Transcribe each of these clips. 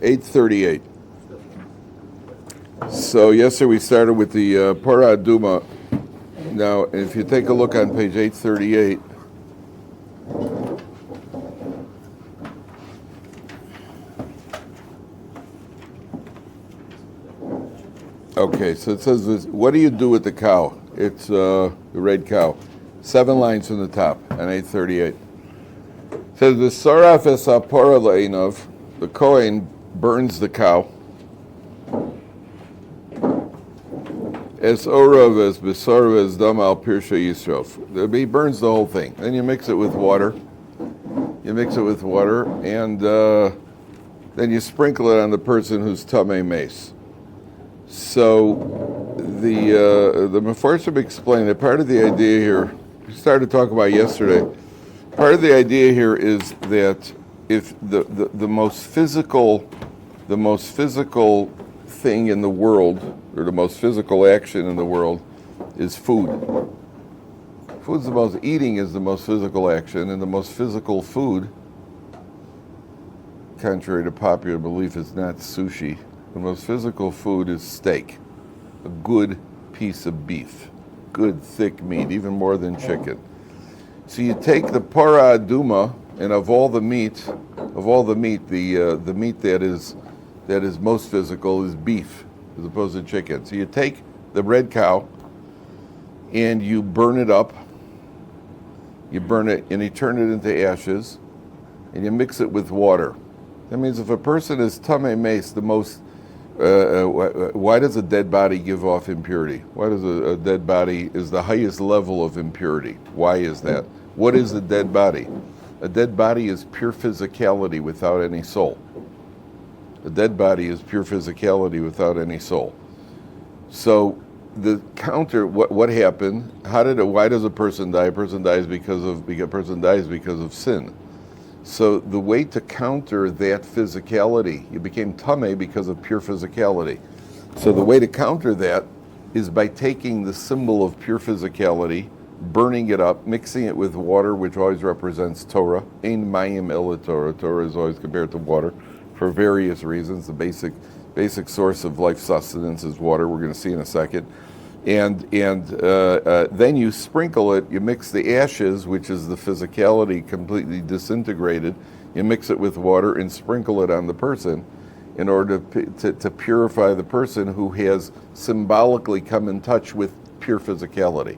838. So yesterday we started with the Parah Duma. Now, if you take a look on page 838, okay, so it says, this, what do you do with the cow? It's the red cow. 7 lines from the top on 838. It says, the Saraf es ha'para le'einav, the Kohen burns the cow. Es orav es besarav es dam al pirsha yisrof. He burns the whole thing. Then you mix it with water. And then you sprinkle it on the person who's tamei mace. So the Mefarshim explained that part of the idea here, we started talking about yesterday, part of the idea here is that if the most physical thing in the world, or the most physical action in the world, is food. Eating is the most physical action, and the most physical food, contrary to popular belief, is not sushi. The most physical food is steak, a good piece of beef, good thick meat, even more than chicken. So you take the Parah Aduma, and of all the meat, the meat that is most physical is beef, as opposed to chicken. So you take the red cow, and you burn it up. You burn it, and you turn it into ashes, and you mix it with water. That means if a person is tamei mace, why does a dead body give off impurity? Why does a dead body is the highest level of impurity? Why is that? What is a dead body? A dead body is pure physicality without any soul. A dead body is pure physicality without any soul. So the counter, what happened? Why does a person die? A person dies because of sin. So the way to counter that physicality, you became tamei because of pure physicality. So the way to counter that is by taking the symbol of pure physicality, burning it up, mixing it with water, which always represents Torah. Ein mayim ela Torah. Torah is always compared to water for various reasons. The basic source of life sustenance is water. We're going to see in a second. And then you sprinkle it, you mix the ashes, which is the physicality completely disintegrated, you mix it with water and sprinkle it on the person in order to purify the person who has symbolically come in touch with pure physicality.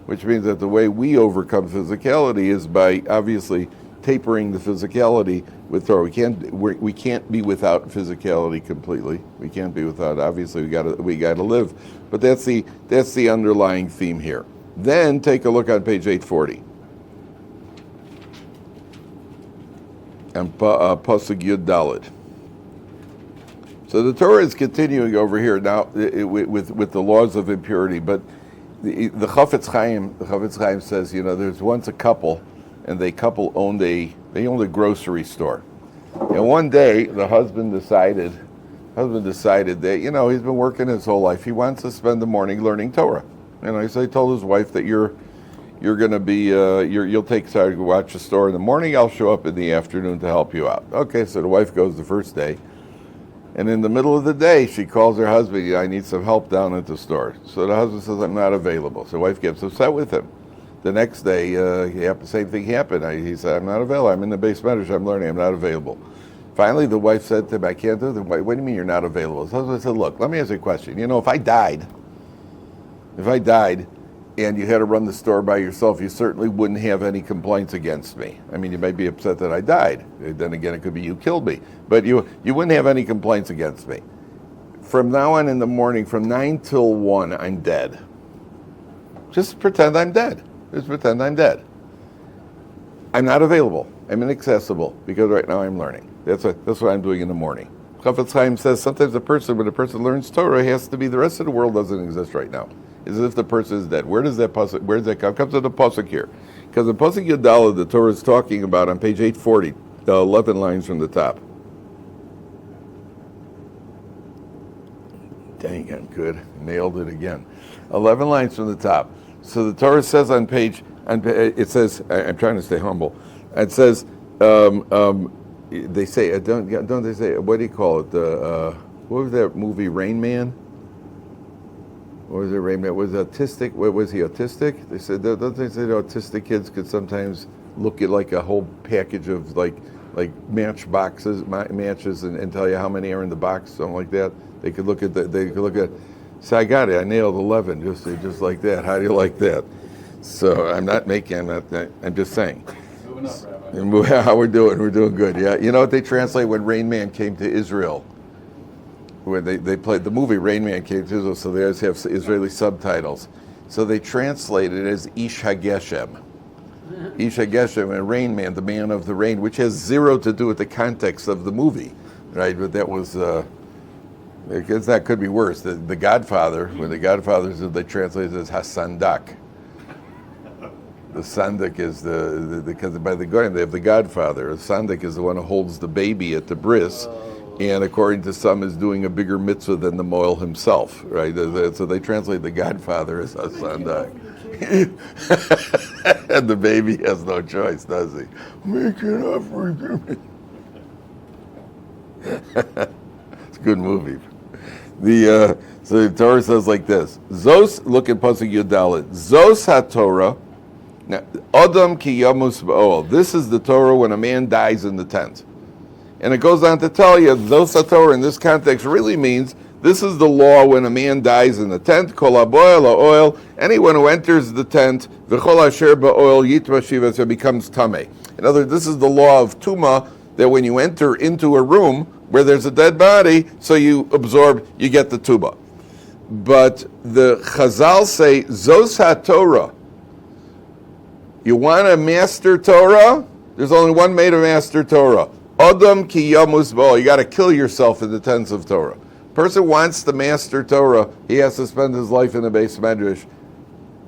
Which means that the way we overcome physicality is by obviously tapering the physicality with Torah. We can't be without physicality completely. We can't be without. Obviously, we gotta live. But that's the underlying theme here. Then take a look on page 840. And pasuk Yud Daled. So the Torah is continuing over here now with the laws of impurity. But the Chafetz Chaim says, there's once a couple. And the couple owned a grocery store. And one day, the husband decided that, he's been working his whole life. He wants to spend the morning learning Torah. And so he told his wife that you're going to be, you'll take time to watch the store in the morning. I'll show up in the afternoon to help you out. Okay, so the wife goes the first day. And in the middle of the day, she calls her husband, I need some help down at the store. So the husband says, I'm not available. So the wife gets upset with him. The next day, the same thing happened. He said, I'm not available. I'm in the base medrash. I'm learning. I'm not available. Finally, the wife said to him, I can't do it. What do you mean you're not available? So I said, look, let me ask you a question. If I died and you had to run the store by yourself, you certainly wouldn't have any complaints against me. I mean, you may be upset that I died. Then again, it could be you killed me. But you wouldn't have any complaints against me. From now on in the morning, from 9 till 1, I'm dead. Just pretend I'm dead. Just pretend I'm dead. I'm not available. I'm inaccessible because right now I'm learning. That's what I'm doing in the morning. Chafetz Chaim says sometimes when a person learns Torah, it has to be the rest of the world doesn't exist right now. It's as if the person is dead. Where does that come? It comes to the pasuk here, because the pasuk Yud Daled, the Torah is talking about on page 840, 11 lines from the top. Dang, I'm good. Nailed it again. 11 lines from the top. So the Torah says on page, it says, I'm trying to stay humble. It says, they say, don't they say, what do you call it? What was that movie, Rain Man? What was it, Rain Man? Was autistic? Was he autistic? They said, don't they say that autistic kids could sometimes look at like a whole package of like matches and tell you how many are in the box, something like that. They could look at. So I got it. I nailed 11, just like that. How do you like that? So I'm just saying. Moving up, Rabbi. How we're doing? We're doing good. Yeah. You know what they translate when Rain Man came to Israel? When they played the movie Rain Man came to Israel, so they always have Israeli subtitles. So they translate it as Ish HaGeshem. Ish HaGeshem, and Rain Man, the man of the rain, which has zero to do with the context of the movie, right? But that was, because that could be worse. The Godfather, when the Godfathers, they translate it as Hasandak. The Sandak is because by the Goyim they have the Godfather. The Sandak is the one who holds the baby at the bris, and according to some is doing a bigger mitzvah than the Moel himself, right? So they translate the Godfather as Hasandak. And the baby has no choice, does he? Make it up for me. It's a good movie. So the Torah says like this: Zos, look at Pasuk Yudalit. Zos HaTorah. Now, Adam ki yamus ba'ol. This is the Torah when a man dies in the tent. And it goes on to tell you, Zos HaTorah in this context really means this is the law when a man dies in the tent. Kol haboel ha'oil, anyone who enters the tent, v'chol asher ba'oil yitma shiva, so becomes tameh. In other words, this is the law of Tuma, that when you enter into a room where there's a dead body, so you get the Tuba. But the Chazal say, Zos HaTorah. You want a master Torah? There's only one way to master Torah. Adam ki yamus bo. You got to kill yourself in the tents of Torah. Person wants to master Torah, he has to spend his life in the Beis Medrash,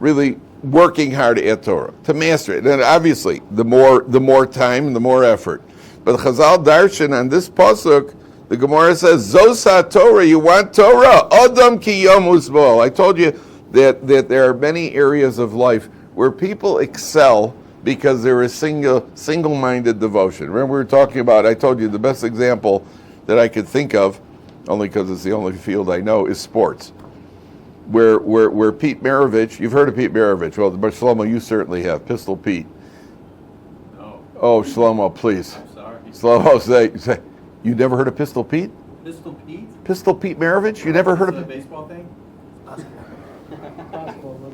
really working hard at Torah to master it. And obviously, the more time, the more effort. But Chazal Darshan on this pasuk, the Gemara says, Zos HaTorah, you want Torah? Adam ki yamus bo. I told you that there are many areas of life where people excel because there is single-minded devotion. Remember we were talking about, I told you the best example that I could think of, only because it's the only field I know, is sports. Where Pete Maravich, you've heard of Pete Maravich, well, but Shlomo, you certainly have, Pistol Pete. No. Oh, Shlomo, please. I'm sorry. Shlomo, say, you never heard of Pistol Pete? Pistol Pete? Pistol Pete Maravich? You never heard of the baseball thing? Basketball.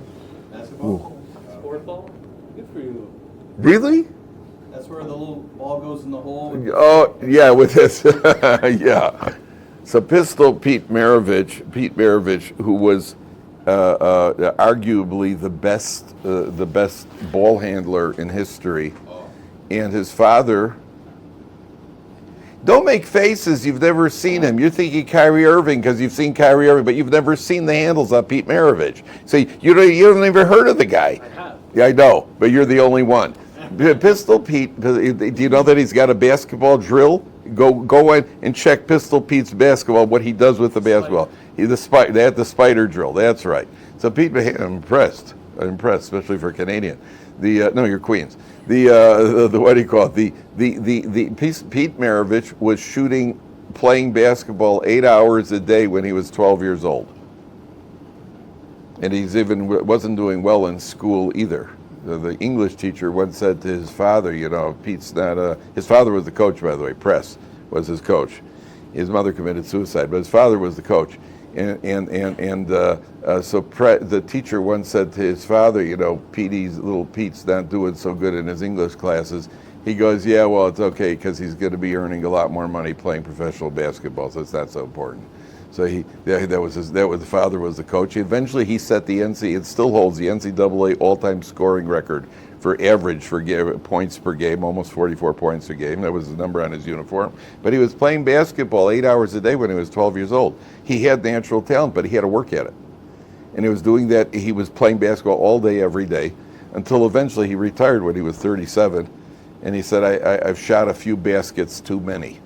Basketball? Sport ball? Good for you. Really? That's where the little ball goes in the hole. Oh, yeah, with this. Yeah. So Pistol Pete Maravich, who was arguably the best ball handler in history, and his father. Don't make faces. You've never seen him. You're thinking Kyrie Irving because you've seen Kyrie Irving, but you've never seen the handles on Pete Maravich. So you haven't even heard of the guy. I have. Yeah, I know, but you're the only one. Pistol Pete. Do you know that he's got a basketball drill? Go in and check Pistol Pete's basketball. What he does with the basketball. They had the spider drill. That's right. So Pete, I'm impressed, especially for a Canadian. No, you're Queens. The what do you call it? The Pete Maravich was playing basketball 8 hours a day when he was 12 years old, and he's wasn't doing well in school either. The English teacher once said to his father, Pete's not his father was the coach, by the way. Press was his coach. His mother committed suicide, but his father was the coach. So the teacher once said to his father, little Pete's not doing so good in his English classes. He goes, yeah, well, it's okay because he's going to be earning a lot more money playing professional basketball, so it's not so important. So the father was the coach. Eventually, he set it still holds the NCAA all-time scoring record for average points per game, almost 44 points a game. That was the number on his uniform. But he was playing basketball 8 hours a day when he was 12 years old. He had natural talent, but he had to work at it. And he was doing that. He was playing basketball all day, every day, until eventually he retired when he was 37. And he said, I've shot a few baskets too many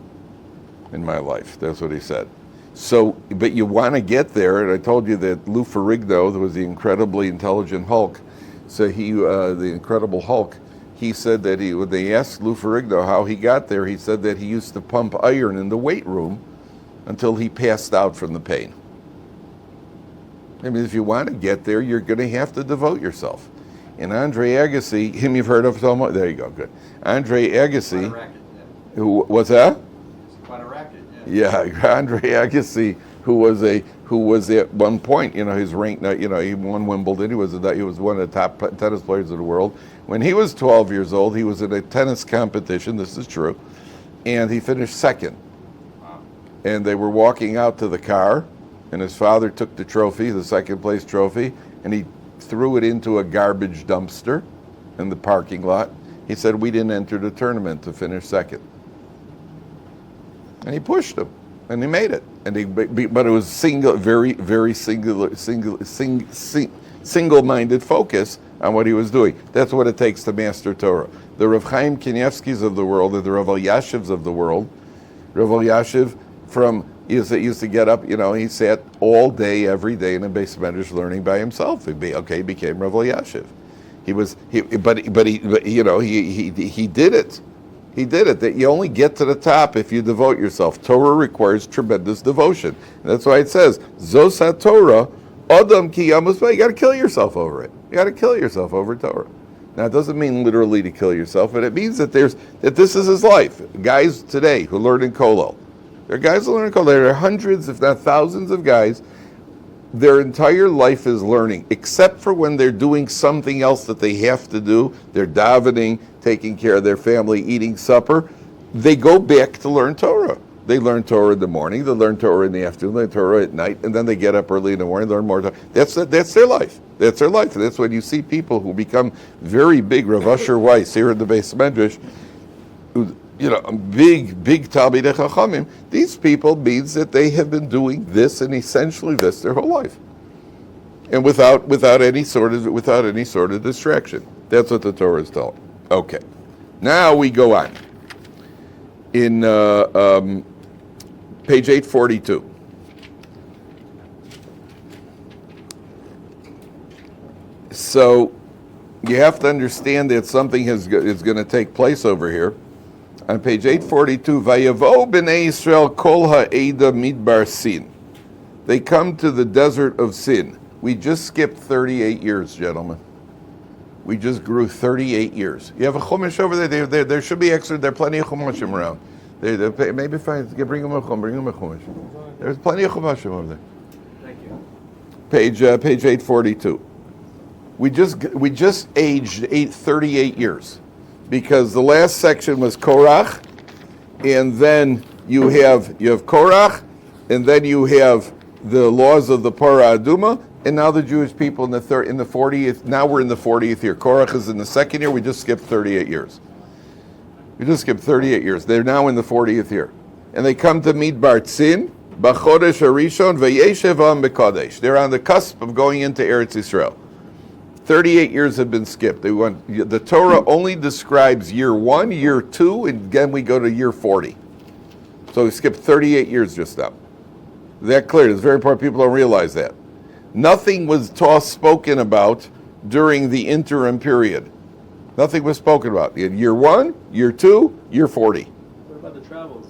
in my life. That's what he said. So, but you want to get there, and I told you that Lou Ferrigno, who was the incredibly intelligent Hulk, so the Incredible Hulk, he said that when they asked Lou Ferrigno how he got there, he said that he used to pump iron in the weight room until he passed out from the pain. I mean, if you want to get there, you're going to have to devote yourself. And Andre Agassi, him you've heard of so much? There you go, good. Andre Agassi, Quite a racket, who, what's that? It's quite a racket, Yeah, Andre Agassi, who was at one point, he's ranked, he won Wimbledon. He was one of the top tennis players of the world. When he was 12 years old, he was in a tennis competition. This is true, and he finished second. Wow. And they were walking out to the car, and his father took the trophy, the second place trophy, and he threw it into a garbage dumpster in the parking lot. He said, "We didn't enter the tournament to finish second." And he pushed him, and he made it. But it was very single-minded focus on what he was doing. That's what it takes to master Torah. The Rav Chaim Kanievskis of the world, and the Rav Elyashivs of the world. Rav Elyashiv used to get up. He sat all day, every day in a base medrash learning by himself. He became Rav Elyashiv. He did it. He did it. That you only get to the top if you devote yourself. Torah requires tremendous devotion. And that's why it says, Zos HaTorah, Adam ki yamus ba. You got to kill yourself over it. You got to kill yourself over Torah. Now, it doesn't mean literally to kill yourself, but it means that this is his life. Guys today who learn in Kollel, there are guys who learn in Kollel. There are hundreds, if not thousands, of guys. Their entire life is learning, except for when they're doing something else that they have to do. They're davening, taking care of their family, eating supper. They go back to learn Torah. They learn Torah in the morning, they learn Torah in the afternoon, they learn Torah at night, and then they get up early in the morning, learn more Torah. That's their life. That's their life. And that's when you see people who become very big. Rav Asher Weiss here in the Beis Medrash, who, big Talmidei Chachamim. These people means that they have been doing this and essentially this their whole life, and without any sort of distraction. That's what the Torah is telling. Okay, now we go on. In page 842. So you have to understand that something is going to take place over here. On page 842, Vayavo b'nei Yisrael kol ha'eda midbar Sin. They come to the desert of Sin. We just skipped 38 years, gentlemen. We just grew 38 years. You have a chumash over there. There should be extra. There are plenty of chumashim around. Maybe fine. Bring them a chumash. There's plenty of chumashim over there. Thank you. Page 842. We just aged 38 years, because the last section was Korach, and then you have Korach, and then you have the laws of the Parah Aduma, and now the Jewish people in the 40th. Now we're in the 40th year. Korach is in the second year. We just skipped 38 years. They're now in the 40th year, and they come to Midbar Tzin, B'chodesh Harishon V'yeshev Am B'Kadesh. They're on the cusp of going into Eretz Yisrael. 38 years have been skipped. The Torah only describes year 1, year 2, and then we go to year 40. So we skipped 38 years just now. Is that clear? It's very important. People don't realize that. Nothing was spoken about during the interim period. Nothing was spoken about. In year 1, year 2, year 40. What about the travels?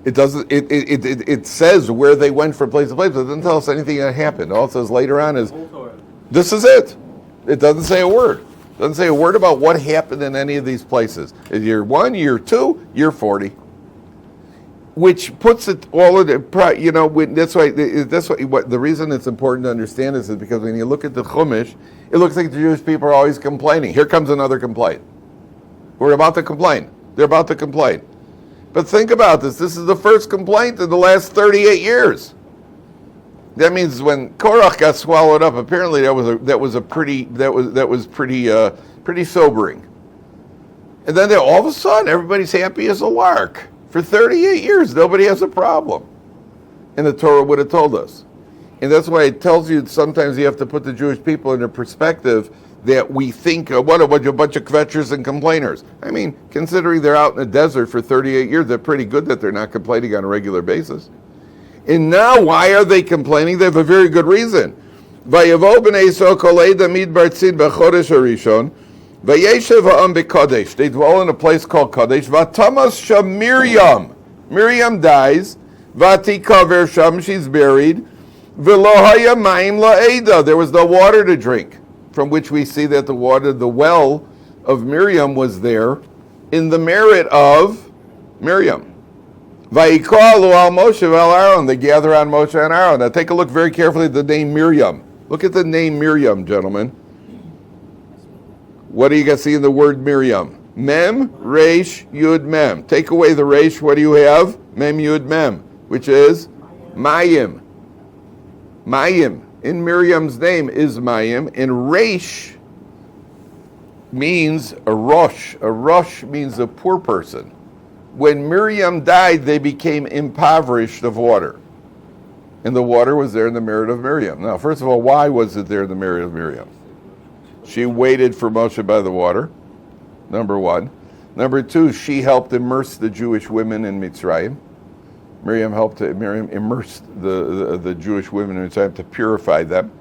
It doesn't. It says where they went from place to place, but it doesn't tell us anything that happened. All it says later on is, this is it. It doesn't say a word. It doesn't say a word about what happened in any of these places. It's year 1, year 2, year 40, which puts it all in. That's why. The reason it's important to understand this is because when you look at the Chumash, it looks like the Jewish people are always complaining. Here comes another complaint. We're about to complain. They're about to complain. But think about this. This is the first complaint in the last 38 years. That means when Korach got swallowed up, apparently that was pretty sobering. And then all of a sudden, everybody's happy as a lark. For 38 years, nobody has a problem. And the Torah would have told us. And that's why it tells you sometimes you have to put the Jewish people in a perspective that we think, what a bunch of kvetchers and complainers. I mean, considering they're out in the desert for 38 years, they're pretty good that they're not complaining on a regular basis. And now, why are they complaining? They have a very good reason. Vayavo b'nei Yisrael kol eida midbar tzin b'chodesh harishon Vayeshev ha'am b'kadesh. They dwell in a place called Kadesh. Vatamas sham Miriam. Miriam dies. Vatikaver sham. She's buried. V'lo haya ma'im la'eda. There was no water to drink, from which we see that the well of Miriam was there in the merit of Miriam. Vayikalu al Moshe val Aaron. They gather on Moshe and Aaron. Now take a look very carefully at the name Miriam. Look at the name Miriam, gentlemen. What do you guys see in the word Miriam? Mem, Resh, Yud, Mem. Take away the Resh, what do you have? Mem, Yud, Mem, which is Mayim. Mayim. In Miriam's name is Mayim, and Resh means a Rosh. A Rosh means a poor person. When Miriam died, they became impoverished of water. And the water was there in the merit of Miriam. Now, first of all, why was it there in the merit of Miriam? She waited for Moshe by the water, number one. Number two, she helped immerse the Jewish women in Mitzrayim. Miriam immersed the Jewish women in Mitzrayim to purify them.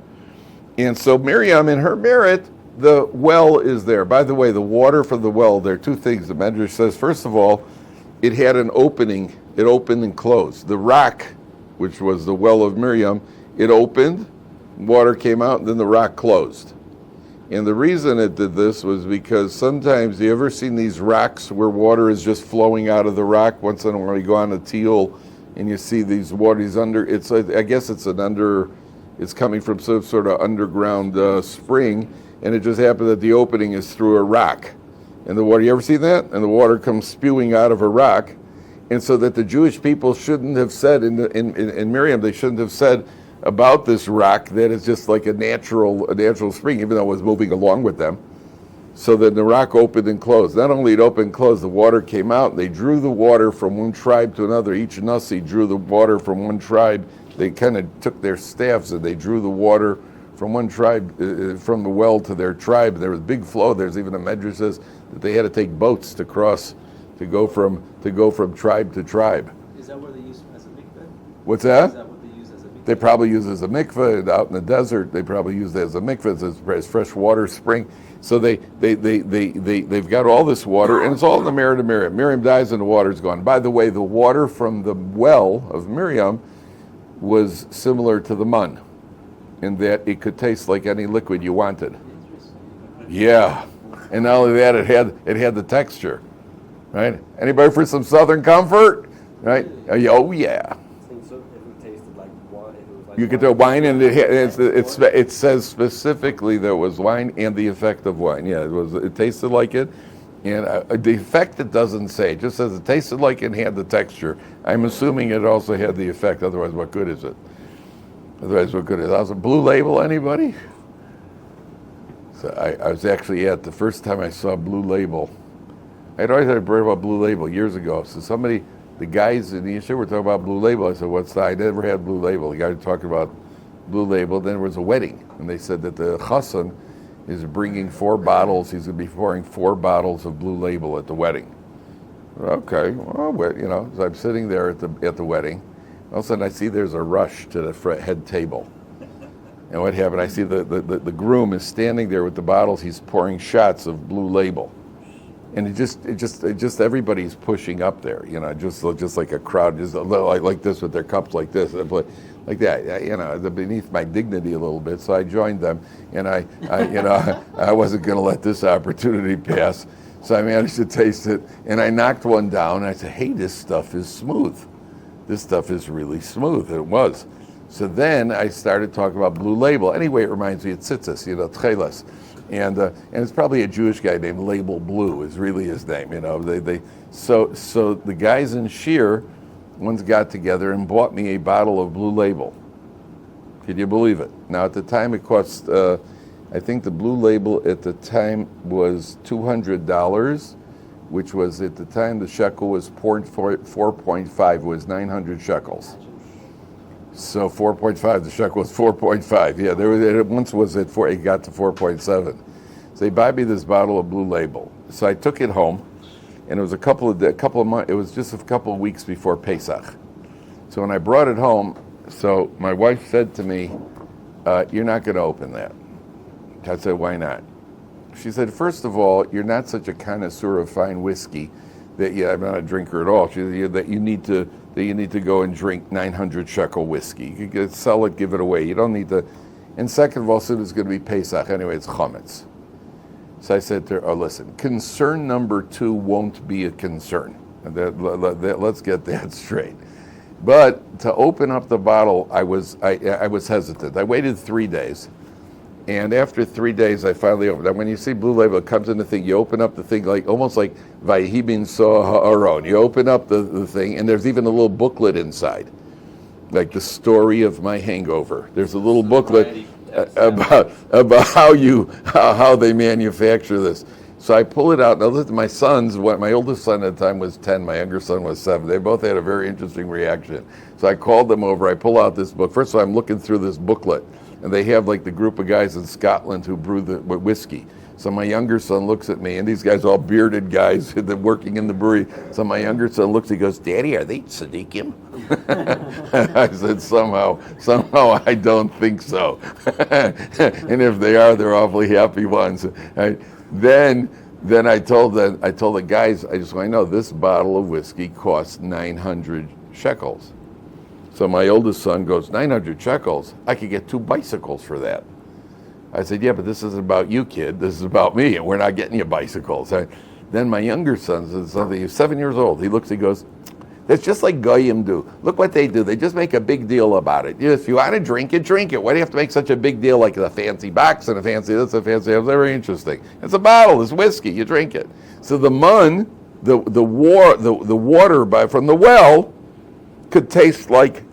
And so Miriam, in her merit, the well is there. By the way, the water from the well, there are two things. The Medrash says, first of all, it had an opening. It opened and closed. The rock, which was the well of Miriam, it opened, water came out, and then the rock closed. And the reason it did this was because sometimes, you ever seen these rocks where water is just flowing out of the rock? Once in a while you go on a teal and you see these waters under, I guess it's coming from some sort of underground spring, and it just happened that the opening is through a rock. And the water, you ever see that? And the water comes spewing out of a rock. And so that the Jewish people shouldn't have said, in Miriam, they shouldn't have said about this rock that it's just like a natural spring, even though it was moving along with them. So that the rock opened and closed. Not only it opened and closed, the water came out. They drew the water from one tribe to another. Each Nasi drew the water from one tribe. They kind of took their staffs and they drew the water from one tribe, from the well to their tribe. There was big flow. There's even a medrash says that they had to take boats to cross, to go from tribe to tribe. Is that what they use as a mikveh? What's that? Is that what they use as a mikveh? They probably use it as a mikveh out in the desert. They probably use it as a mikveh, as fresh water spring. So they've got all this water, and it's all in the merit of Miriam. Miriam dies and the water's gone. By the way, the water from the well of Miriam was similar to the mun, in that it could taste like any liquid you wanted. Yeah, and not only that, it had the texture, right? Anybody for some Southern comfort, right? Oh yeah. So if it tasted like wine, if it was like You could throw wine, and it says specifically there was wine and the effect of wine. Yeah, it tasted like it, and the effect it doesn't say. It just says it tasted like it and had the texture. I'm assuming it also had the effect. Otherwise, what good is it? Otherwise, what good is it? Also, Blue Label, anybody? So I was actually the first time I saw Blue Label. I'd always heard about Blue Label years ago. So the guys in the Yeshivat were talking about Blue Label. I said, what's that? I never had Blue Label. The guy was talking about Blue Label. Then there was a wedding, and they said that the chassan is bringing 4 bottles. He's going to be pouring 4 bottles of Blue Label at the wedding. Okay, well, so I'm sitting there at the wedding. All of a sudden, I see there's a rush to the head table. And what happened? I see the groom is standing there with the bottles. He's pouring shots of Blue Label, and it just everybody's pushing up there. Just like a crowd, just like this with their cups like this, like that. Beneath my dignity a little bit. So I joined them, and I wasn't going to let this opportunity pass. So I managed to taste it, and I knocked one down. And I said, "Hey, this stuff is smooth. This stuff is really smooth." And it was. So then I started talking about Blue Label. Anyway, it reminds me of tzitzis, tcheles. And it's probably a Jewish guy named Label Blue is really his name, So the guys in Shear once got together and bought me a bottle of Blue Label. Could you believe it? Now at the time it cost, I think the Blue Label at the time was $200, which was at the time the shekel was 4.5, was 900 shekels. So 4.5, the shekel was 4.5. Yeah, it once was at 4, it got to 4.7. So they buy me this bottle of Blue Label. So I took it home, and it was a couple of months. It was just a couple of weeks before Pesach. So when I brought it home, so my wife said to me, "You're not going to open that." I said, "Why not?" She said, first of all, you're not such a connoisseur of fine whiskey that I'm not a drinker at all. She said, that you need to go and drink 900 shekel whiskey. You could sell it, give it away. You don't need to. And second of all, soon it's going to be Pesach anyway. It's chametz. So I said to her, listen, concern number 2 won't be a concern. Let's get that straight. But to open up the bottle, I was hesitant. I waited 3 days. And after 3 days, I finally opened it. When you see Blue Label, it comes in the thing. You open up the thing almost like Vayehi bin So Ha'aron. You open up the thing, and there's even a little booklet inside, like the story of my hangover. There's a little booklet about how they manufacture this. So I pull it out. Now listen, my oldest son at the time was 10. My younger son was 7. They both had a very interesting reaction. So I called them over. I pull out this book. First of all, I'm looking through this booklet. And they have like the group of guys in Scotland who brew the whiskey. So my younger son looks at me, and these guys all bearded guys working in the brewery. So my younger son looks, he goes, "Daddy, are they tzaddikim?" I said, somehow I don't think so. And if they are, they're awfully happy ones. Then I told the guys, I just want to know, this bottle of whiskey costs 900 shekels. So my oldest son goes, 900 shekels? I could get 2 bicycles for that. I said, yeah, but this isn't about you, kid. This is about me, and we're not getting you bicycles. Then my younger son says something. He's 7 years old. He looks, he goes, that's just like Goyim do. Look what they do. They just make a big deal about it. If you want to drink it, drink it. Why do you have to make such a big deal like a fancy box and a fancy this, a fancy that? It's very interesting. It's a bottle. It's whiskey. You drink it. So the mun, the water from the well, could taste like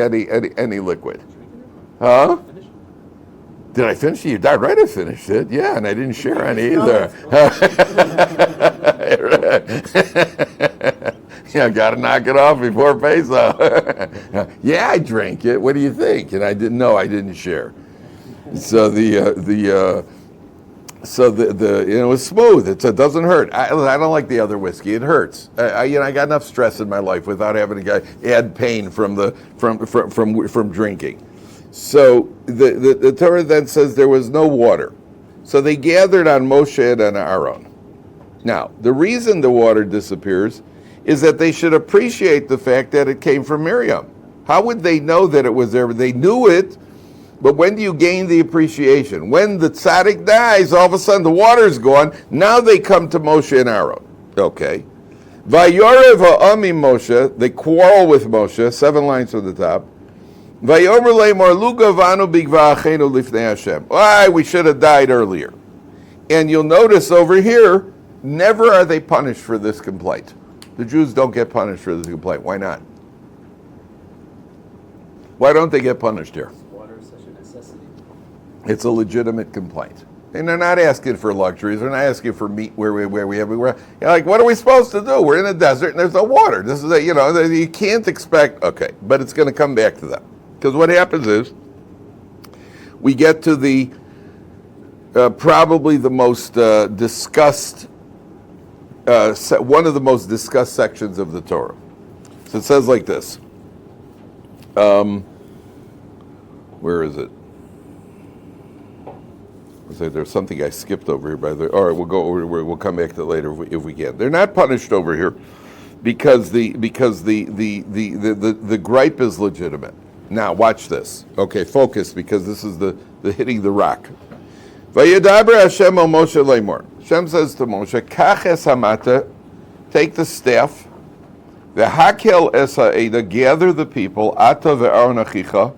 any liquid. Huh? Did I finish it? You died right. I finished it. Yeah, and I didn't share any either. Yeah, got to knock it off before Pesach. Yeah, I drank it. What do you think? And I didn't share. So it was smooth. It doesn't hurt. I don't like the other whiskey. It hurts. I got enough stress in my life without having to add pain from drinking. So the Torah then says there was no water. So they gathered on Moshe and on Aaron. Now, the reason the water disappears is that they should appreciate the fact that it came from Miriam. How would they know that it was there? They knew it, but when do you gain the appreciation? When the tzaddik dies, all of a sudden the water's gone. Now they come to Moshe and Aaron. Okay. Vayorev ha'ami Moshe, they quarrel with Moshe, 7 lines from the top. Vayomer le'mor luga vanu bigva achenu lifnei Hashem. Why, we should have died earlier. And you'll notice over here, never are they punished for this complaint. The Jews don't get punished for this complaint. Why not? Why don't they get punished here? Water is such a necessity. It's a legitimate complaint. And they're not asking for luxuries. They're not asking for meat where we like, what are we supposed to do? We're in a desert and there's no water. This is you can't expect, okay, but it's going to come back to them. Because what happens is, we get to the, probably the most discussed, one of the most discussed sections of the Torah. So it says like this. Where is it? There's something I skipped over here. All right, we'll go over. We'll come back to it later if we can. They're not punished over here because the gripe is legitimate. Now watch this. Okay, focus, because this is the hitting the rock. Vayedaber Hashem el Moshe leimor. Hashem says to Moshe, Kach es hamata, take the staff. V'hakel es ha'eda, gather the people. Ata ve'aron achicha.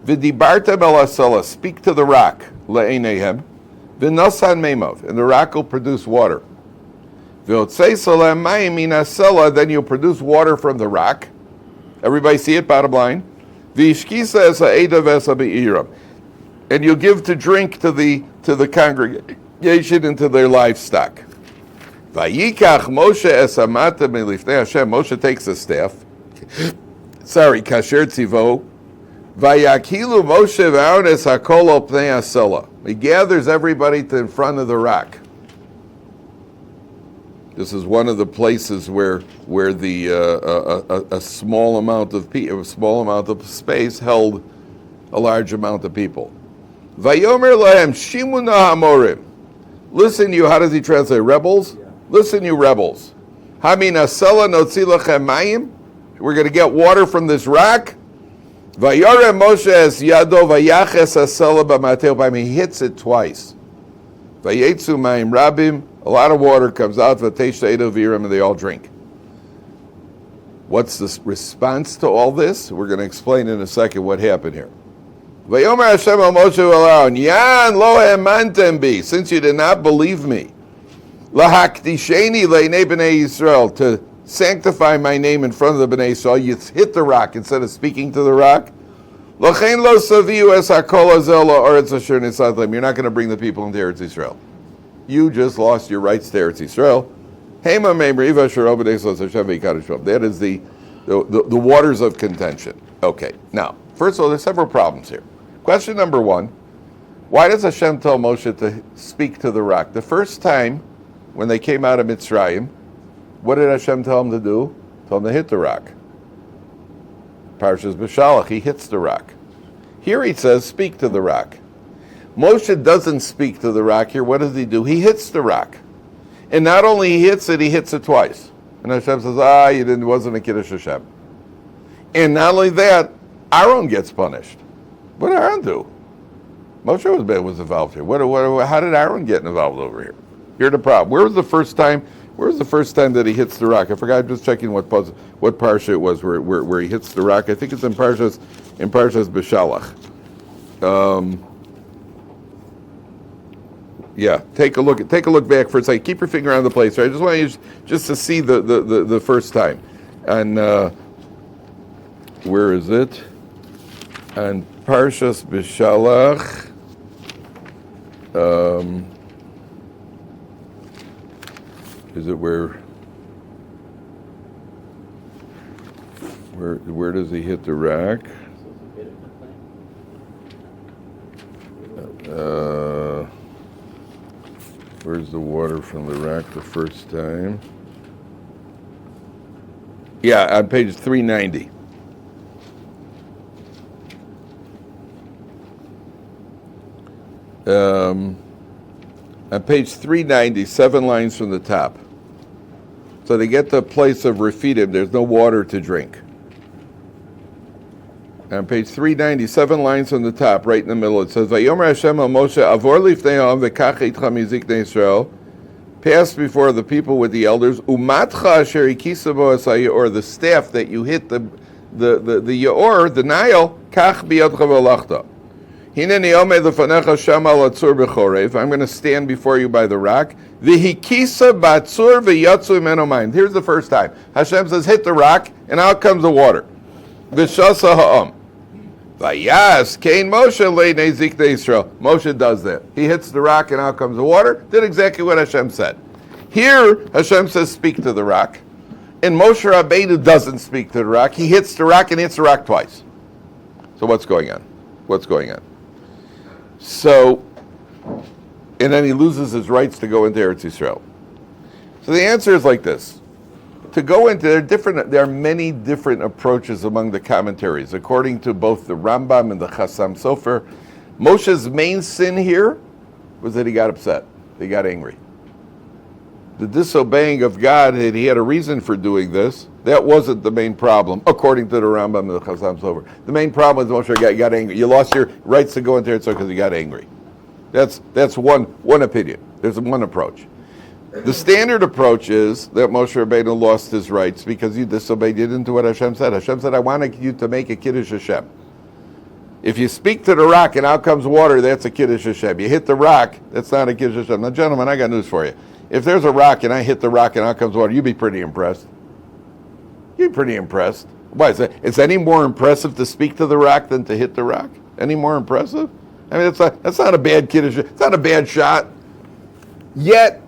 V'dibartem el asala, speak to the rock. Le'eineihem. V'nosan meimov, and the rock will produce water. V'otzei salem mayim min asala, then you'll produce water from the rock. Everybody see it, bottom line? V'ishkisa es ha'eda v'esa be'iram. And you'll give to drink to the congregation and to their livestock. Vayikach Moshe es hamata milifnei Hashem. Moshe takes the staff. Kasher tzivo. Vayakilu Moshe v'Aaron es hakol al pnei hasela. He gathers everybody in front of the rock. This is one of the places where the a small amount of space held a large amount of people. Vayomer lahem shimuna hamorim Listen, you, how does he translate? Rebels? Yeah. Listen, you rebels. Hamina sela notzi lachem mayim. We're going to get water from this rock. Vayare Moshe es yado vayaches asela b'mateo b'mayim. He hits it twice. Vayetzu mayim rabim. A lot of water comes out. V'teish edo v'yiram, and they all drink. What's the response to all this? We're going to explain in a second what happened here. Vayomer Hashem al Moshe v'Aaron, Yan lo emantem bi, since you did not believe me, lahakdisheni le'nei b'nei Yisrael, to sanctify my name in front of the b'nei Yisrael, you hit the rock instead of speaking to the rock. L'chein lo saviu es hakol hazel la'oretz asher nisat lem. You're not going to bring the people into Eretz Yisrael. You just lost your rights to Eretz Yisrael. That is the waters of contention. Okay, now, first of all, there's several problems here. Question number one, why does Hashem tell Moshe to speak to the rock? The first time when they came out of Mitzrayim, what did Hashem tell him to do? Tell him to hit the rock. Parashat B'Shalach, he hits the rock. Here he says, speak to the rock. Moshe doesn't speak to the rock here. What does he do? He hits the rock. And not only he hits it twice. And Hashem says, it wasn't a Kiddush Hashem. And not only that, Aaron gets punished. What did Aaron do? Moshe was involved here. How did Aaron get involved over here? Here's the problem. Where was the first time that he hits the rock? I forgot. I'm just checking what parsha it was where he hits the rock. I think it's in Parashat B'Shalach. Yeah, take a look back for a second. Keep your finger on the place. Right? I just want you just to see the first time. And where is it? And Parashat B'Shalach. Is it where does he hit the rock? Where's the water from the rock the first time? Yeah, on page 390. On page 390, 7 lines from the top. So they get to the place of Refidim, there's no water to drink. On page 390, 7 lines from the top, right in the middle, it says, Vayomer Hashem al Moshe, Avor lifnei v'kach itcha miziknei Yisrael, pass before the people with the elders, umatcha asher ikisa bo es haYeor, the staff that you hit the Yeor, the Nile, kach biyadcha v'alachta. Hineni omed lefanecha shama latzur b'chorev, I'm going to stand before you by the rock, v'hikisa batzur v'yatzu imeno mayim. Here's the first time. Hashem says, hit the rock, and out comes the water. V'shasa ha'am. Vayas kein Moshe le'nei ziknei Yisrael. Moshe does that. He hits the rock and out comes the water. Did exactly what Hashem said. Here, Hashem says, speak to the rock. And Moshe Rabbeinu doesn't speak to the rock. He hits the rock and hits the rock twice. So what's going on? So, and then he loses his rights to go into Eretz Yisrael. So the answer is like this. To go into, there are many different approaches among the commentaries, according to both the Rambam and the Chassam Sofer. Moshe's main sin here was that he got upset. He got angry. The disobeying of God, and he had a reason for doing this, that wasn't the main problem, according to the Rambam and the Chassam Sofer. The main problem was Moshe got angry. You lost your rights to go into Eretz because you got angry. That's one opinion. There's one approach. The standard approach is that Moshe Rabbeinu lost his rights because you disobeyed. You didn't do what Hashem said. Hashem said, I wanted you to make a Kiddush Hashem. If you speak to the rock and out comes water, that's a Kiddush Hashem. You hit the rock, that's not a Kiddush Hashem. Now, gentlemen, I got news for you. If there's a rock and I hit the rock and out comes water, you'd be pretty impressed. You'd be pretty impressed. Why is that? Is any more impressive to speak to the rock than to hit the rock? Any more impressive? I mean, that's not a bad Kiddush. It's not a bad shot. Yet,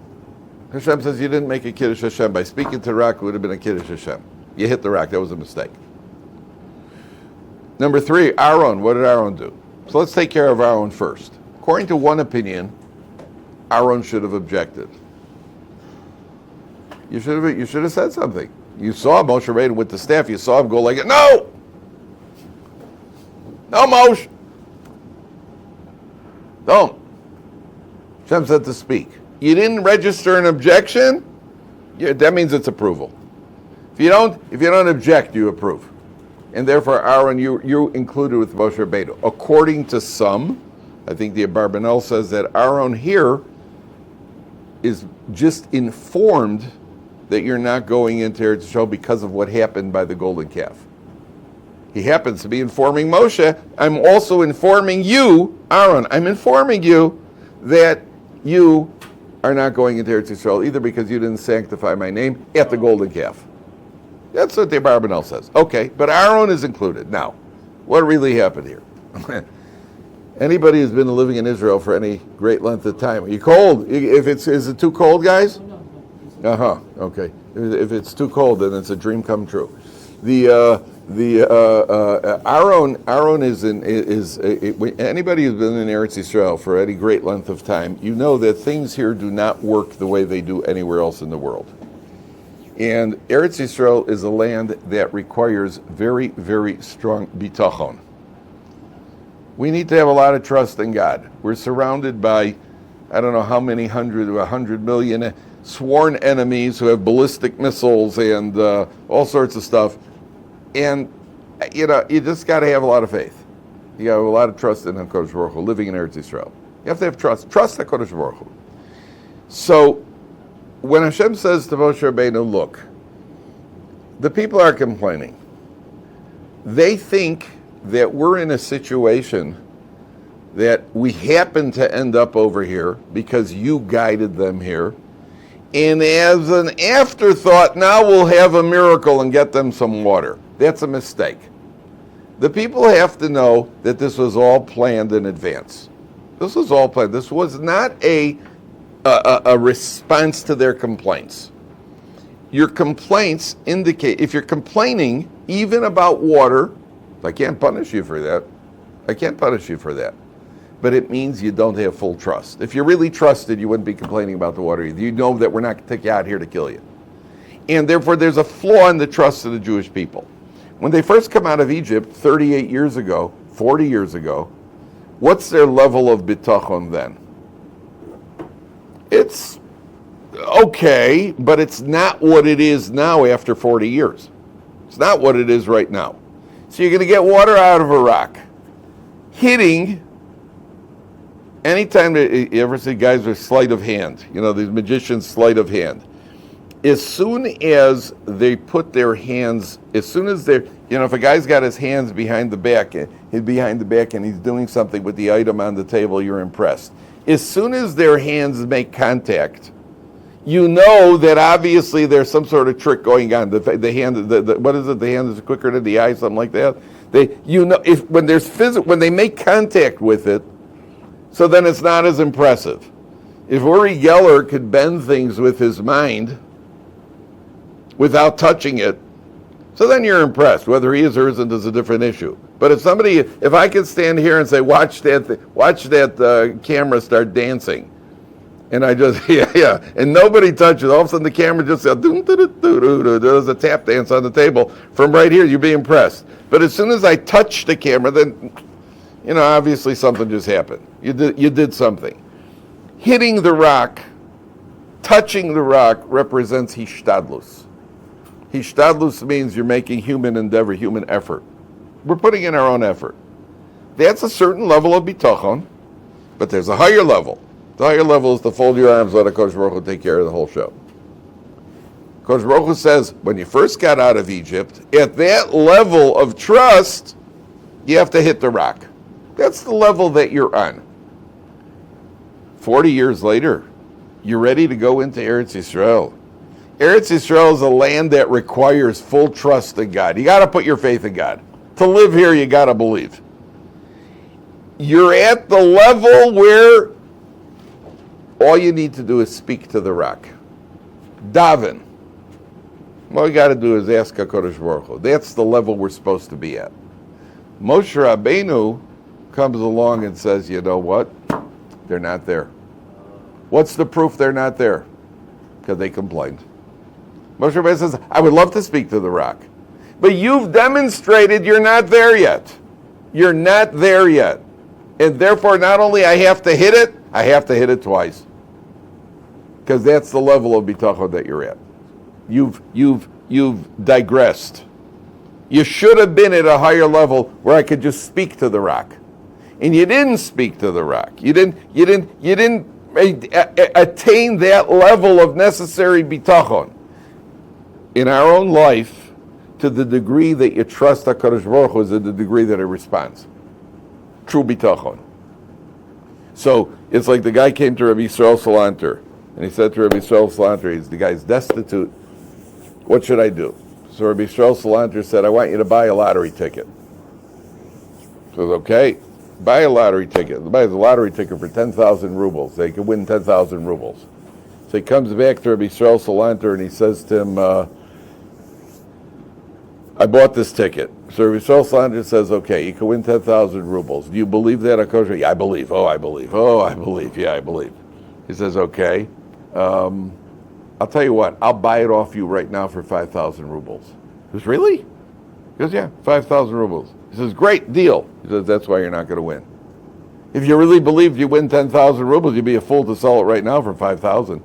Hashem says you didn't make a Kiddush Hashem. By speaking to the rock, it would have been a Kiddush Hashem. You hit the rock. That was a mistake. Number 3, Aaron. What did Aaron do? So let's take care of Aaron first. According to one opinion, Aaron should have objected. You should have said something. You saw Moshe Rabbeinu with the staff. You saw him go like it. No, Moshe, don't. Hashem said to speak. You didn't register an objection, that means it's approval. If you don't object, you approve. And therefore, Aaron, you included with Moshe Rabbeinu. According to some, I think the Abarbanel says that Aaron here is just informed that you're not going into Eretz Yisrael because of what happened by the golden calf. He happens to be informing Moshe. I'm also informing you, Aaron, I'm informing you that you are not going into Eretz Yisrael either because you didn't sanctify my name at the golden calf. That's what the Abarbanel says. Okay, but Aaron is included. Now, what really happened here? Anybody who's been living in Israel for any great length of time, are you cold? Is it too cold, guys? Okay. If it's too cold, then it's a dream come true. Aaron is anybody who's been in Eretz Yisrael for any great length of time, you know that things here do not work the way they do anywhere else in the world. And Eretz Yisrael is a land that requires very, very strong bitachon. We need to have a lot of trust in God. We're surrounded by, I don't know how many 100 million sworn enemies who have ballistic missiles and all sorts of stuff. And, you just got to have a lot of faith. You got to have a lot of trust in HaKadosh Baruch Hu, living in Eretz Yisrael. You have to have trust. Trust HaKadosh Baruch Hu. So, when Hashem says to Moshe Rabbeinu, look, the people are complaining. They think that we're in a situation that we happen to end up over here because you guided them here. And as an afterthought, now we'll have a miracle and get them some water. That's a mistake. The people have to know that this was all planned in advance. This was all planned. This was not a response to their complaints. Your complaints indicate, if you're complaining even about water, I can't punish you for that. But it means you don't have full trust. If you really trusted, you wouldn't be complaining about the water either. You know that we're not going to take you out here to kill you. And therefore, there's a flaw in the trust of the Jewish people. When they first come out of Egypt 38 years ago, 40 years ago, what's their level of bitachon then? It's okay, but it's not what it is now after 40 years. It's not what it is right now. So you're going to get water out of a rock. Hitting, anytime you ever see guys with sleight of hand, these magicians' sleight of hand. As soon as they put their hands, if a guy's got his hands behind the back and he's doing something with the item on the table, you're impressed. As soon as their hands make contact, you know that obviously there's some sort of trick going on. The hand, what is it? The hand is quicker than the eye, something like that. When they make contact with it, so then it's not as impressive. If Uri Geller could bend things with his mind without touching it, so then you're impressed. Whether he is or isn't is a different issue. But if I could stand here and say, watch that camera start dancing, and I just, and nobody touches, all of a sudden the camera just says, there's a tap dance on the table. From right here, you'd be impressed. But as soon as I touch the camera, then, obviously something just happened. You did something. Hitting the rock, touching the rock represents hishtadlus. Hishtadlus means you're making human endeavor, human effort. We're putting in our own effort. That's a certain level of bitachon, but there's a higher level. The higher level is to fold your arms, let HaKadosh Baruch Hu take care of the whole show. HaKadosh Baruch Hu says, when you first got out of Egypt, at that level of trust, you have to hit the rock. That's the level that you're on. 40 years later, you're ready to go into Eretz Yisrael. Eretz Yisrael is a land that requires full trust in God. You got to put your faith in God. To live here, you got to believe. You're at the level where all you need to do is speak to the rock. Daven. All you got to do is ask HaKadosh Baruch Hu. That's the level we're supposed to be at. Moshe Rabbeinu comes along and says, you know what? They're not there. What's the proof they're not there? Because they complained. Moshe Rabbeinu says, I would love to speak to the rock. But you've demonstrated you're not there yet. You're not there yet. And therefore, not only I have to hit it, I have to hit it twice. because that's the level of bitachon that you're at. You've digressed. You should have been at a higher level where I could just speak to the rock, and you didn't speak to the rock. You didn't attain that level of necessary bitachon in our own life. To the degree that you trust HaKadosh Baruch Hu is the degree that it responds. True bitachon. So it's like the guy came to Rabbi Yisrael Salanter, and he said to Rabbi Yisrael Salanter, the guy's destitute. What should I do? So Rabbi Yisrael Salanter said, I want you to buy a lottery ticket. He says, okay, buy a lottery ticket. Buy the lottery ticket for 10,000 rubles. They could win 10,000 rubles. So he comes back to Rabbi Yisrael Salanter and he says to him, I bought this ticket. So Rabbi Yisrael Salanter says, okay, you can win 10,000 rubles. Do you believe that, HaKadosh? Yeah, I believe. Oh, I believe. Oh, I believe. Yeah, I believe. He says, okay. I'll tell you what, I'll buy it off you right now for 5,000 rubles. He says, really? He goes, yeah, 5,000 rubles. He says, great deal. He says, that's why you're not going to win. If you really believed you win 10,000 rubles, you'd be a fool to sell it right now for 5,000.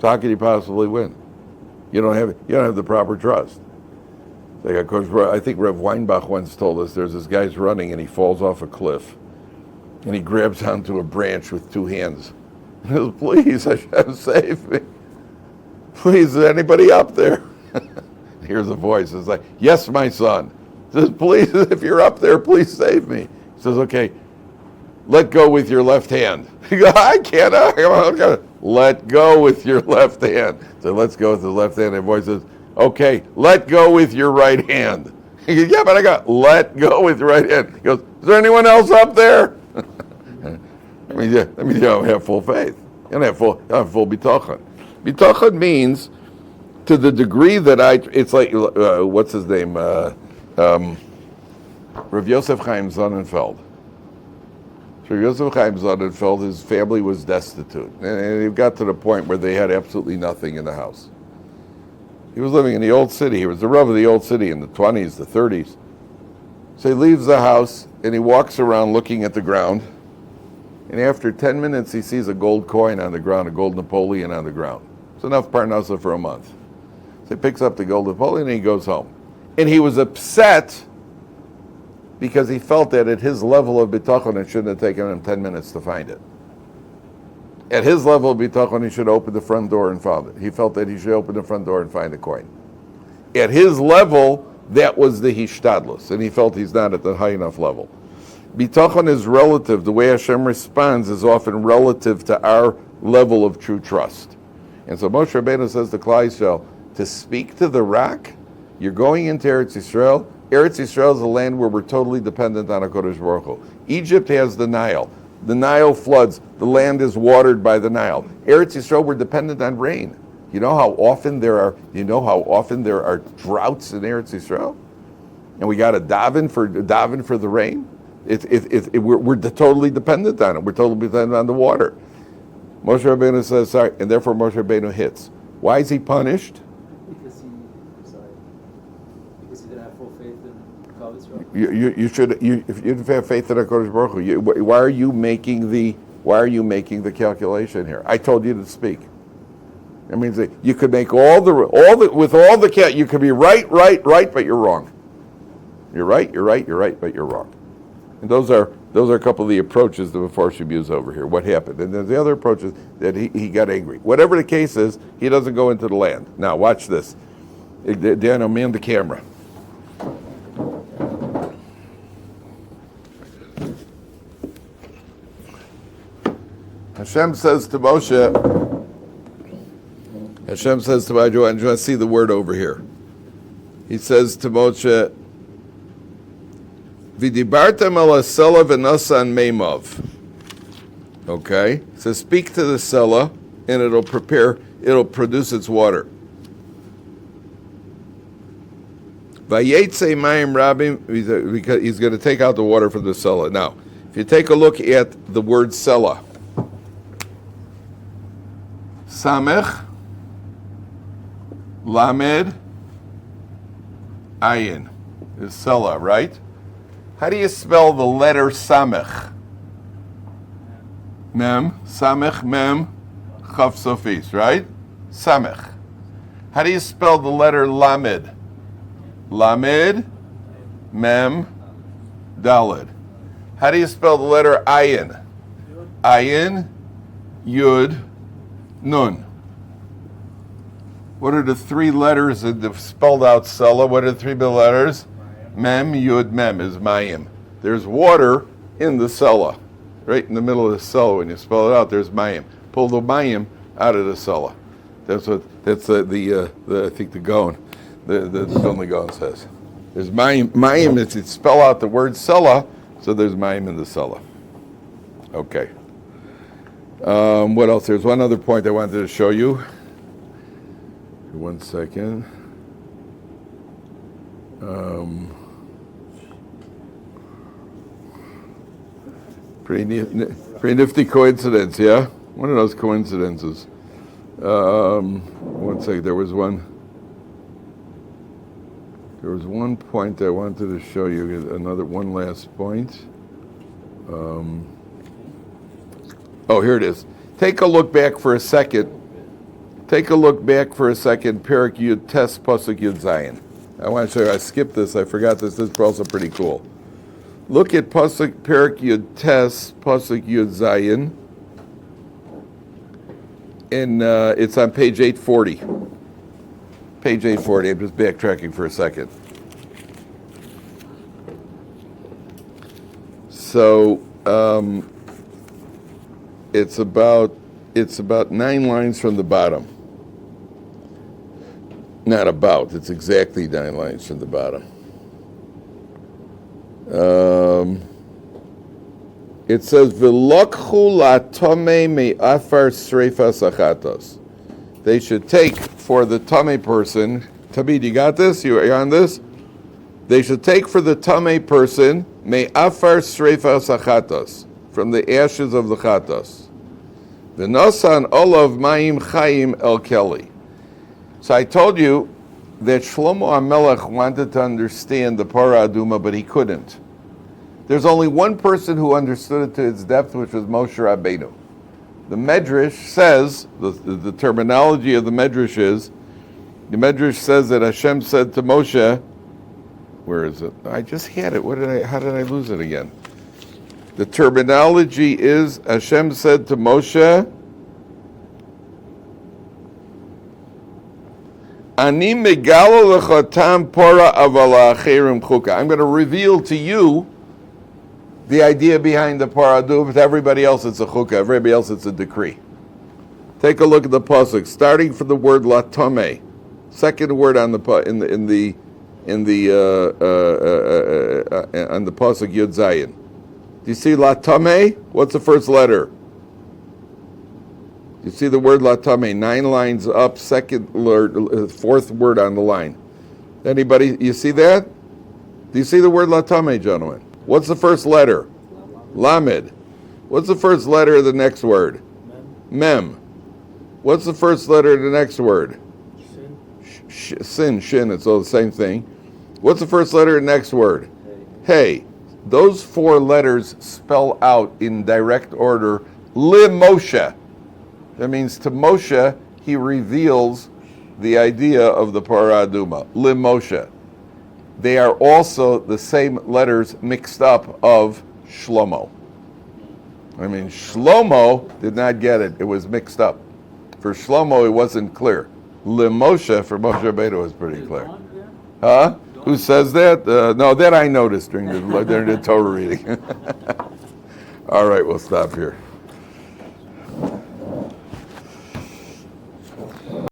So how could you possibly win? You don't have the proper trust. Like, of course, I think Rev Weinbach once told us there's this guy's running and he falls off a cliff and he grabs onto a branch with two hands. He says, please, Hashem, save me. Please, is anybody up there? Here's a voice. It's like, yes, my son. He says, please, if you're up there, please save me. He says, okay, let go with your left hand. He goes, I can't. Let go with your left hand. So let's go with the left hand. And the voice says, okay, let go with your right hand. He goes, yeah, but I got let go with your right hand. He goes, is there anyone else up there? I mean, you don't have full faith. You don't have full bitachon. Bitachon means to the degree that it's like, what's his name? Rav Yosef Chaim Sonnenfeld. So Yosef Chaim Sonnenfeld, his family was destitute. And he got to the point where they had absolutely nothing in the house. He was living in the old city. He was the Rav of the old city in the 20s, the 30s. So he leaves the house and he walks around looking at the ground. And after 10 minutes, he sees a gold coin on the ground, a gold Napoleon on the ground. It's enough parnasa for a month. So he picks up the gold Napoleon and he goes home. And he was upset because he felt that at his level of bitachon, it shouldn't have taken him 10 minutes to find it. At his level of bitachon, he should open the front door and found it. He felt that he should open the front door and find the coin. At his level, that was the hishtadlus, and he felt he's not at the high enough level. Bitachon is relative. The way Hashem responds is often relative to our level of true trust. And so Moshe Rabbeinu says to Klal Yisrael, to speak to the rock, you're going into Eretz Yisrael. Eretz Yisrael is a land where we're totally dependent on HaKadosh Baruch Hu. Egypt has the Nile. The Nile floods. The land is watered by the Nile. Eretz Yisrael, we're dependent on rain. You know how often there are droughts in Eretz Yisrael? And we got to daven for the rain? We're totally dependent on it. We're totally dependent on the water. Moshe Rabbeinu says, sorry, and therefore Moshe Rabbeinu hits. Why is he punished? Because he didn't have full faith in Klal Yisrael. If you didn't have faith in HaKadosh Baruch Hu, why are you making the calculation here? I told you to speak. It means that you could make you could be right, but you're wrong. You're right, but you're wrong. And those are a couple of the approaches that Mefarshim use over here. What happened? And then the other approach is that he got angry. Whatever the case is, he doesn't go into the land. Now watch this. Dan, man the camera. Hashem says to Moshe, I just want to see the word over here. He says to Moshe, V'dibartem al hasela v'nosan meimav. Okay? So speak to the sela, and it'll produce its water. Vayetze mayim rabim, because he's going to take out the water from the sela. Now, if you take a look at the word sela, Samech, Lamed, Ayin is sela, right? How do you spell the letter Samech? Mem, Samech, Mem, Chaf Sofis, right? Samech. How do you spell the letter Lamed? Lamed, Mem, Daled. How do you spell the letter Ayin? Ayin, Yud, Nun. What are the three letters in the spelled out Sela? What are the three letters? Mem, Yud, Mem is Mayim. There's water in the Sela. Right in the middle of the Sela, when you spell it out, there's Mayim. Pull the Mayim out of the Sela. That's the I think the Gaon, the Vilna Gaon says. There's Mayim. Mayim is, it's spell out the word Sela, so there's Mayim in the Sela. Okay. What else? There's one other point I wanted to show you. 1 second. Pretty nifty coincidence, yeah? One of those coincidences. 1 second, there was one point I wanted to show you, one last point. Here it is. Take a look back for a second. Perik Yud Tes Pasuk Yud Zayin. I want to show you, I skipped this, I forgot this. This is also pretty cool. Look at Pasuk Perik Yud Tes Pasuk Yud Zayin. And it's on page 840. Page 840. I'm just backtracking for a second. So it's about 9 lines from the bottom. Not about. It's exactly 9 lines from the bottom. It says, "V'lokchu latome me'afar sreifas achatos." They should take for the tame person. Tabid, you got this? You're on this? They should take for the tame person me'afar sreifas achatos, from the ashes of the chatos. V'nosan olav ma'im chayim el keli. So I told you that Shlomo HaMelech wanted to understand the Parah Aduma, but he couldn't. There's only one person who understood it to its depth, which was Moshe Rabbeinu. The Medrash says, the terminology of the Medrash is, the Medrash says that Hashem said to Moshe, where is it? I just had it. How did I lose it again? The terminology is, Hashem said to Moshe, Ani megalo lechotam pora avala acherim chuka. I'm going to reveal to you the idea behind the Parah Aduma. With everybody else, it's a chukah. Everybody else, it's a decree. Take a look at the pasuk, starting from the word latame, second word on the on the pasuk Yud Zayin. Do you see latame? What's the first letter? You see the word latame, 9 lines up, fourth word on the line. Anybody, you see that? Do you see the word latame, gentlemen? What's the first letter? Lamed. What's the first letter of the next word? Mem. What's the first letter of the next word? Sin, shin, it's all the same thing. What's the first letter of the next word? Hey. Those 4 letters spell out in direct order, Li Moshe. That means to Moshe, he reveals the idea of the Parah Aduma, Li Moshe. They are also the same letters mixed up of Shlomo. I mean, Shlomo did not get it. It was mixed up. For Shlomo, it wasn't clear. Li Moshe, for Moshe Rabbeinu, was pretty clear. Huh? Who says that? No, that I noticed during the Torah reading. All right, we'll stop here.